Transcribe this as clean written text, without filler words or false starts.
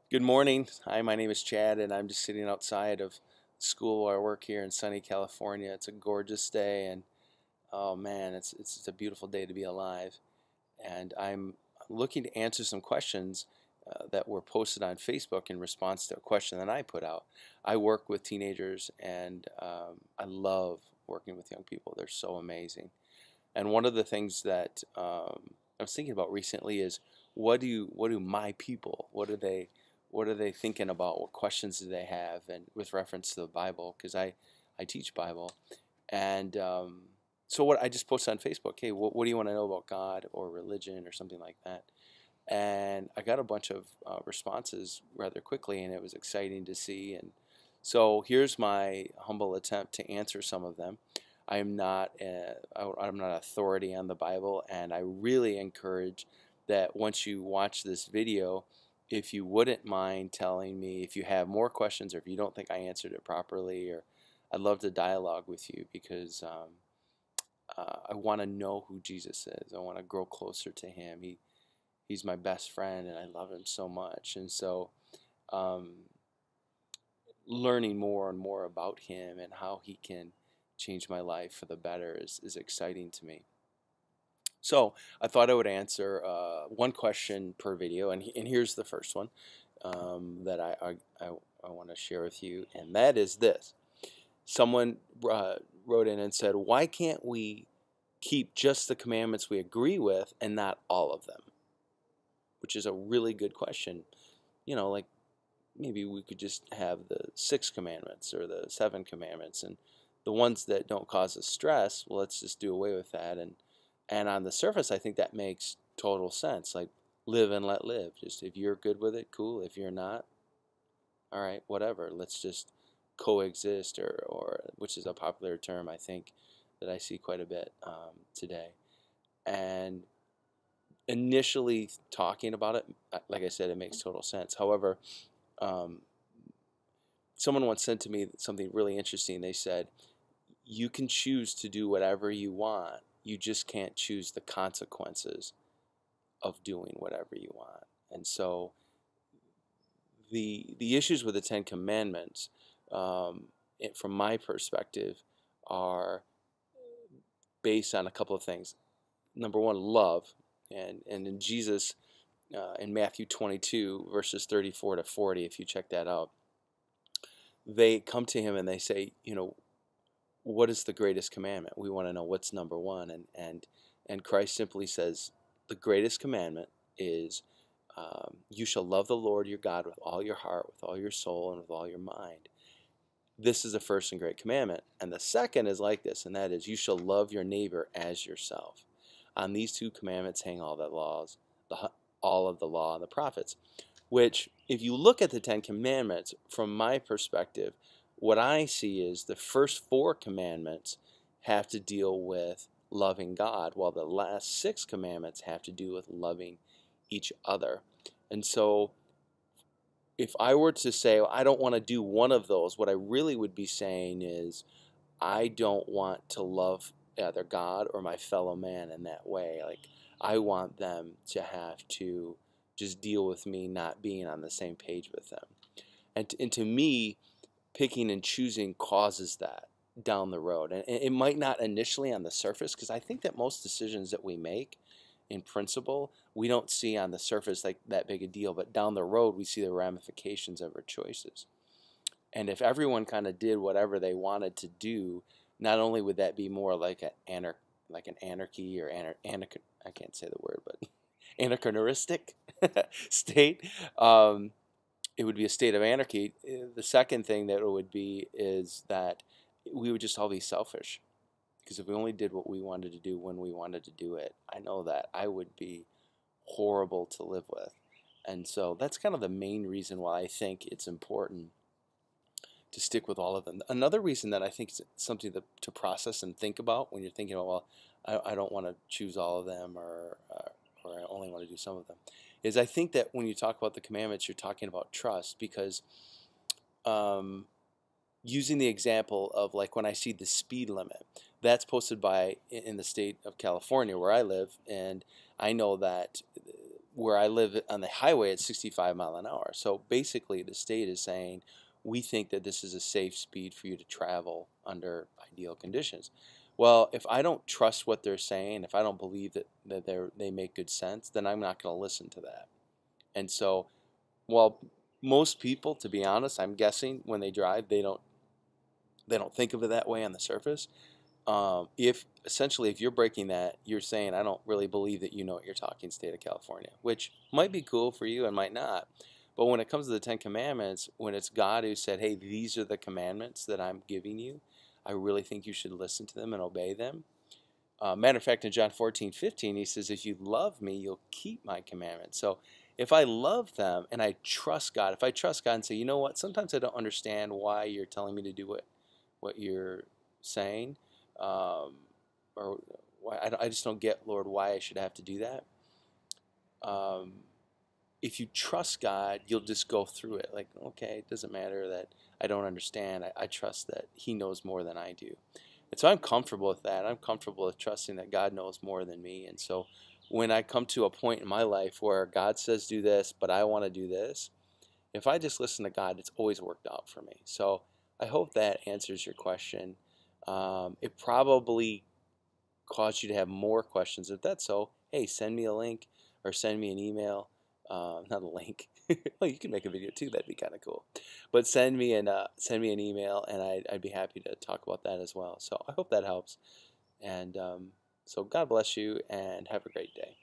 Good morning. Hi, my name is Chad, and I'm just sitting outside of school where I work here in sunny California. It's a gorgeous day, and oh man, it's a beautiful day to be alive. And I'm looking to answer some questions that were posted on Facebook in response to a question that I put out. I work with teenagers, and I love working with young people. They're so amazing. And one of the things that I was thinking about recently is what do my people, what are they thinking about? What questions do they have? And with reference to the Bible, because I teach Bible, and so what I just posted on Facebook, hey, what do you want to know about God or religion or something like that? And I got a bunch of responses rather quickly, and it was exciting to see. And so here's my humble attempt to answer some of them. I'm not authority on the Bible, and I really encourage that once you watch this video, if you wouldn't mind telling me if you have more questions or if you don't think I answered it properly, or I'd love to dialogue with you because I want to know who Jesus is. I want to grow closer to Him. He's my best friend, and I love Him so much. And so, um, learning more and more about Him and how He can change my life for the better is exciting to me. So I thought I would answer one question per video, and here's the first one that I want to share with you, and that is this. Someone wrote in and said, why can't we keep just the commandments we agree with and not all of them? Which is a really good question. Like maybe we could just have the 6 commandments or the 7 commandments, and the ones that don't cause us stress, well, let's just do away with that. And on the surface, I think that makes total sense. Like, live and let live. Just if you're good with it, cool. If you're not, all right, whatever. Let's just coexist, or which is a popular term I think that I see quite a bit today. And initially talking about it, like I said, it makes total sense. However, um, someone once said to me something really interesting. They said, you can choose to do whatever you want. You just can't choose the consequences of doing whatever you want. And so the issues with the 10 Commandments, from my perspective, are based on a couple of things. Number one, love, and in Jesus, in Matthew 22 verses 34 to 40, if you check that out, they come to him and they say, what is the greatest commandment? We want to know what's number one, and Christ simply says, the greatest commandment is, you shall love the Lord your God with all your heart, with all your soul, and with all your mind. This is the first and great commandment. And the second is like this, and that is, you shall love your neighbor as yourself. On these 2 commandments hang all of the law and the prophets. Which, if you look at the 10 Commandments, from my perspective, what I see is the first 4 commandments have to deal with loving God, while the last 6 commandments have to do with loving each other. And so, if I were to say, well, I don't want to do one of those, what I really would be saying is, I don't want to love either God or my fellow man in that way. Like, I want them to have to just deal with me not being on the same page with them. And to me, picking and choosing causes that down the road. And it might not initially on the surface, because I think that most decisions that we make in principle, we don't see on the surface like that big a deal, but down the road we see the ramifications of our choices. And if everyone kind of did whatever they wanted to do, not only would that be more like an anarchy or I can't say the word, but anarchistic state. It would be a state of anarchy. The second thing that it would be is that we would just all be selfish. Because if we only did what we wanted to do when we wanted to do it, I know that I would be horrible to live with. And so that's kind of the main reason why I think it's important to stick with all of them. Another reason that I think is something to process and think about when you're thinking about, well, I don't want to choose all of them, or I only want to do some of them, is I think that when you talk about the commandments, you're talking about trust, because um, using the example of, like, when I see the speed limit, that's posted by in the state of California where I live, and I know that where I live on the highway at 65 mile an hour. So basically, the state is saying we think that this is a safe speed for you to travel under ideal conditions. Well, if I don't trust what they're saying, if I don't believe that they make good sense, then I'm not going to listen to that. And so, while most people, to be honest, I'm guessing when they drive, they don't think of it that way on the surface. If essentially if you're breaking that, you're saying I don't really believe that you know what you're talking, state of California, which might be cool for you and might not. But when it comes to the Ten Commandments, when it's God who said, hey, these are the commandments that I'm giving you, I really think you should listen to them and obey them. Matter of fact, in John 14:15, he says, if you love me, you'll keep my commandments. So if I love them and I trust God, if I trust God and say, you know what, sometimes I don't understand why you're telling me to do what you're saying, or why I just don't get, Lord, why I should have to do that. If you trust God, you'll just go through it. Like, okay, it doesn't matter that I don't understand. I trust that He knows more than I do. And so I'm comfortable with that. I'm comfortable with trusting that God knows more than me. And so when I come to a point in my life where God says do this, but I want to do this, if I just listen to God, it's always worked out for me. So I hope that answers your question. It probably caused you to have more questions. If that's so, hey, send me a link or send me an email. Not a link. Well, you can make a video too. That'd be kind of cool. But send me an email, and I'd be happy to talk about that as well. So I hope that helps. And so God bless you, and have a great day.